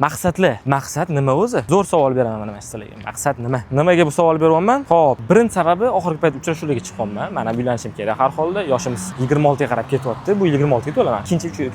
Maqsadlar. Maqsad nima o'zi? Zo'r savol beraman mana sizlarga. Maqsad nima? Nimaga bu savol beryapman? Xo'p, birinchi sababi oxirgi payt uchrashuvlarga chiqyapman. Mana uylanishim kerak. Har holda yoshimiz 26 ga qarab ketyapti. Bu yil 26 ga to'laman.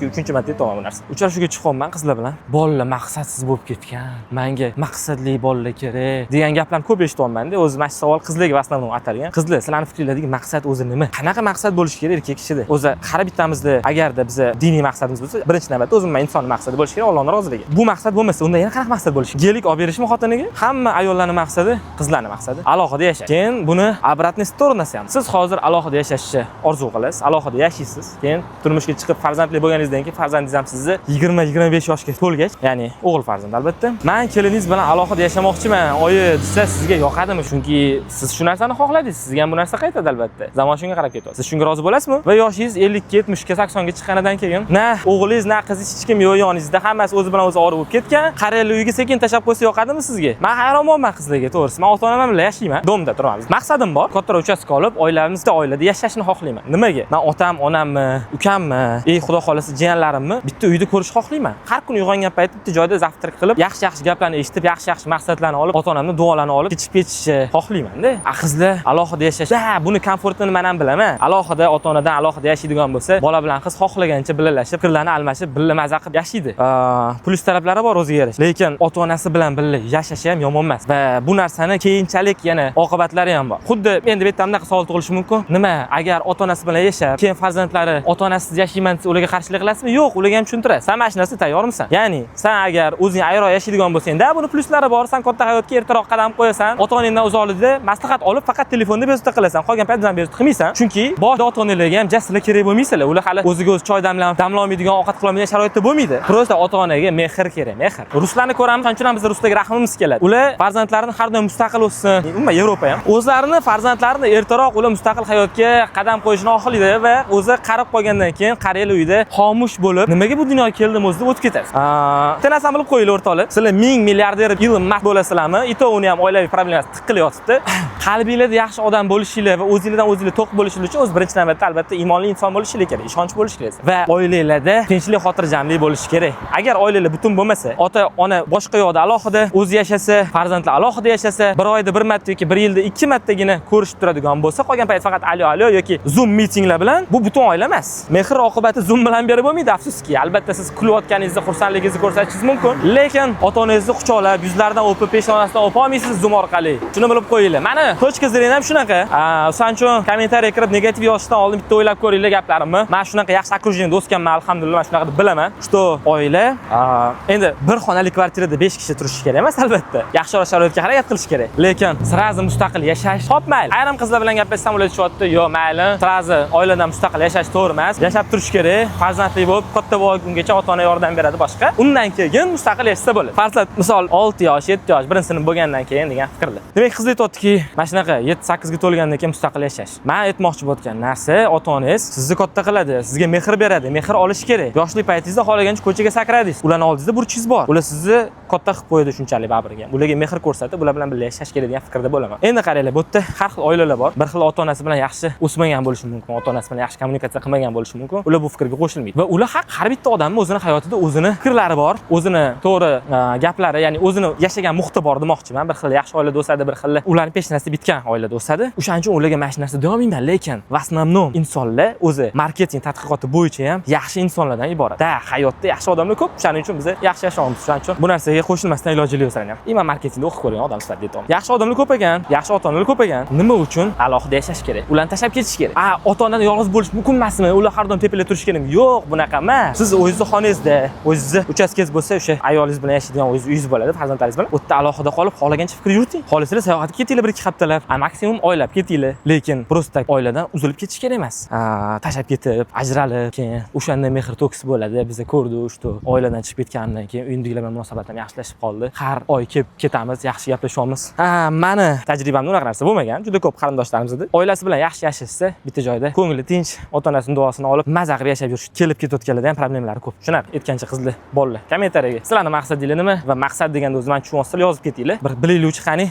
Ikkinchi marta aytaman bu narsa. Uchrashuvga chiqyapman qizlar bilan. Bolalar maqsadsiz bo'lib ketgan. Menga maqsadli bolalar kerak degan gaplarni ko'p eshityapman-da. O'zi mana shu savol qizlarga aslida atalgan. Qizlar, sizlarning fikringizdagi maqsad o'zi nima? Qanaqa maqsad bo'lishi kerak erkak kishida? O'zi har bittamizda agarda biz diniy maqsadimiz bo'lsa, birinchi navbatda o'zimizning inson maqsadi bo'lishi kerak, Allohning roziligi. Bu maqsad bo'lmasa, unda yana qanaqa maqsad bo'lishi? Gelik olib berishmi xotiniga? Hamma ayollarning maqsadi, qizlarning maqsadi alohida yashash. Keyin buni обратный сторонasi ham. Siz hozir alohida yashashni orzu qilasiz, alohida yashaysiz. Keyin turmushga chiqib farzandli bo'lganingizdan keyin farzandingiz ham sizni 20-25 yoshga to'lgach, ya'ni o'g'il farzand albatta. Men keliningiz bilan alohida yashamoqchiman, oyi desa sizga yoqadimi? Chunki siz shu narsani xohladingiz. Sizga ham bu narsa qaytadi albatta. Zamon shunga qarab ketyapti. Siz shunga rozi bo'lasizmi? Va yoshingiz 50 ga, 70 ga, 80 ga chiqqanidan keyin, na o'g'lingiz, na qizingiz hech kim yo'q yoningizda, hammasi o'zi bilan o'zi ori bo'lib ketgan. Qariyali uyga sekin tashlab qo'ysa yoqadimi sizga? Men hayron bo'lman qizlarga, to'g'risi. Men ota-onam bilan yashayman, domda turamiz. Maqsadim bor. Katta uchastka olib, oilamizda oilada yashashni xohlayman. Nimaga? Men otam, onammi, ukammi, xudo xolasa jiyanlarimni bitta uyda ko'rish xohlayman. Har kun uyg'ongan paytda bitta joyda zavtrak qilib, yaxshi gaplarni eshitib, yaxshi maqsadlarni olib, ota-onamning duolarini olib ketishib ketishni xohlayman-da. Qizlar alohida yashash. Buni komfortini men ham bilaman. Alohida ota-onadan alohida yashaydigan bo'lsa, bola bilan qiz xohlagancha birgalashib, fikrlarni almashib, birga maza qilib yashaydi. Plyus taraflari bor o'ziga yarasha. Lekin ota-onasi bilan birga yashashi ham yomon emas. Va bu narsani keyinchalik yana oqibatlari ham bor. Xuddi endi bu yerda bunaqa savol tug'ilishi mumkin. Nima, agar ota-onasi bilan yashab, keyin farzandlari ota-onasiz yashayman desa, ularga qarshilik qilasizmi? Yo'q, ularga ham tushuntirasiz. Sen mana shu narsaga tayyormisan? Ya'ni, sen agar o'zing ayro yashaydigan bo'lsang-da, buni plyuslari bor. Sen katta hayotga ertaroq qadam qo'yasan, ota-onangdan uzoqlikda maslahat olib, faqat telefonda bezovta qilasan. Qolgan payt bilan bezovta qilmaysan. Chunki boshida ota-onalarga ham jassizlar kerak bo'lmaysizlar. Ular hali o'ziga o'zi choy damlaolmaydigan, ovqat qilolmaydigan sharoitda bo'lmaydi. Prosta ota-onaga mehr kerak, mehr. Ruslarni ko'ramiz, shunchun ham biz ruslarga rahmimiz keladi. Ular farzandlarini har doim mustaqil o'ssin. Umuman Yevropa ham o'zlarini farzandlarini ertaroq ular mustaqil hayotga qadam qo'yishni xohlaydi va o'zi qarib qolgandan keyin qariyali uyda xomush bo'lib, nimaga bu dunyoga keldim o'zi deb o'tib ketasiz. Bitta narsani bilib qo'yinglar o'rtoqlar. Sizlar 1000 milliarder Ilon Musk bo'lasizlarmi? Uni ham oilaviy problemasi tiqilib yotibdi. Qalbingizda yaxshi odam bo'lishinglar va o'zingizdan o'zinglar to'q bo'lishinglar uchun o'z birinchi navbatda albatta iymonli inson bo'lishinglar kerak, ishonch bo'lish kerak va oilalarda tinchlik, xotirjamlik bo'lishi kerak. Agar oilalar butun bo'lmasa, ota-ona boshqa yoqda alohida o'zi yashasa, farzandlar alohida yashasa, bir oyda bir marta yoki bir yilda 2 martagina ko'rishib turadigan bo'lsa, qolgan payt faqat alo yoki Zoom mitinglar bilan, bu butun oila emas. Mehr oqibati Zoom bilan berib bo'lmaydi, afsuski. Albatta siz kulayotganingizda xursandligingizni ko'rsatishingiz mumkin, lekin ota-onangizni quchoqlab, yuzlaridan o'pib, peshonasidan o'pa olmaysiz Zoom orqali. Shuni bilib qo'yinglar. Mana точка zrения ham shunaqa. O'shaning uchun kommentariy kirib negativ yozishdan oldin bitta o'ylab ko'ringlar gaplarimni. Men shunaqa yaxshi okrujeniyada o'sganman, alhamdulillah, mana shunaqa deb bilaman. Что oila endi bir xonali kvartirada 5 kishi turishi kerak emas, albatta. Yaxshiroq sharoitga harakat qilish kerak. Lekin sirazi mustaqil yashash topmaydi. Ayrim qizlar bilan gaplashsam ular aytishyapti, "Yo'q, mayli, sirazi oiladan mustaqil yashash to'g'ri emas. Yashab turish kerak. Farzandli bo'lib, katta bo'lgungacha ota-ona yordam beradi boshqa. Undan keyin mustaqil yashasa bo'ladi." Farzand misol 6 yosh, 7 yosh birinchi sinf bo'lgandan keyin degan fikrlar. Demak, qizlar aytayotdiki, mana shunaqa 7-8 ga to'lgandan keyin mustaqil yashash. Men aytmoqchi bo'lgan narsa, ota-onangiz sizni katta qiladi, sizga mehr beradi, mehr olish kerak. Yoshlik paytingizda xohlagancha ko'chaga sakradingiz. Ularni oldingizda burchingiz bor. Ular sizni katta qilib qo'yadi shunchalik baribirga. Ularga mehr ko'rsatib, ular bilan birga yashash kerak degan fikrda bo'laman. Endi qaranglar, bu yerda har xil oilalar bor. Bir xil ota-onasi bilan yaxshi o'smagan bo'lishi mumkin, ota-onasi bilan yaxshi kommunikatsiya qilmagan bo'lishi mumkin. Ular bu fikrga qo'shilmaydi. Va ular har bitta odamning o'zining hayotida o'zining fikrlari bor, o'zining to'g'ri gaplari, ya'ni o'zining yashagan muhiti bor demoqchiman. Bir xil yaxshi oilada o'sadi, bir xil ularning peshanasida bitgan oilada o'sadi. O'shaning uchun ularga mana shu narsa demayman, lekin в основном insonlar o'zi marketing tadqiqoti bo'yicha ham yaxshi insonlardan iborat. Hayotda yaxshi odamlar ko'p. Shuning uchun biz yaxshi yashaymiz. Shuning uchun bu narsaga qo'shilmasdan iloji yo'q ham. Men marketingda o'qib ko'rgan odam sifatida aytaman. Yaxshi odamlar ko'p ekan, yaxshi ota-onalar ko'p ekan. Nima uchun alohida yashash kerak? Ularni tashlab ketish kerak. Ota-onadan yolg'iz bo'lish mumkin emasmi? Ular har doim tepalab turish kerakmi? Yo'q, bunaqa emas. Siz o'zingizni xonangizda, o'zingizni uchastkangiz bo'lsa, o'sha ayolingiz bilan yashaydigan uyingiz bo'ladi, farzandlaringiz bilan. U yerda alohida qolib, xohlagancha fikr yuriting. Xohlasanglar sayohatga ketinglar 1-2 haftalab, maksimum oylab ketinglar. Lekin prosta oiladan uzilib ketish kerak emas. Tashlab ketib, ajralib, keyin o'shanda mehr to'kis bo'ladi. Biz ko'rdik, что oiladan chiqib ketgandan keyin uyindagilar bilan munosabat ham yaxshilashib qoldi. Har oy kelib ketamiz, yaxshi gaplashyapmiz. Mani tajribamda unaqa narsa bo'lmagan. Juda ko'p qarindoshlarimiz edi. Oilasi bilan yaxshi yashashsa, bitta joyda ko'ngli tinch, ota-onasining duosini olib, maza qilib yashab yurish, kelib ketayotganlarda ham problemalari ko'p. Shunaqa aytgancha qizlar, bolalar. Kommentariyaga sizlarning maqsadingiz nima va maqsad deganda o'zi men tushunmasam yozib ketinglar. Bir bilinglovchi qani,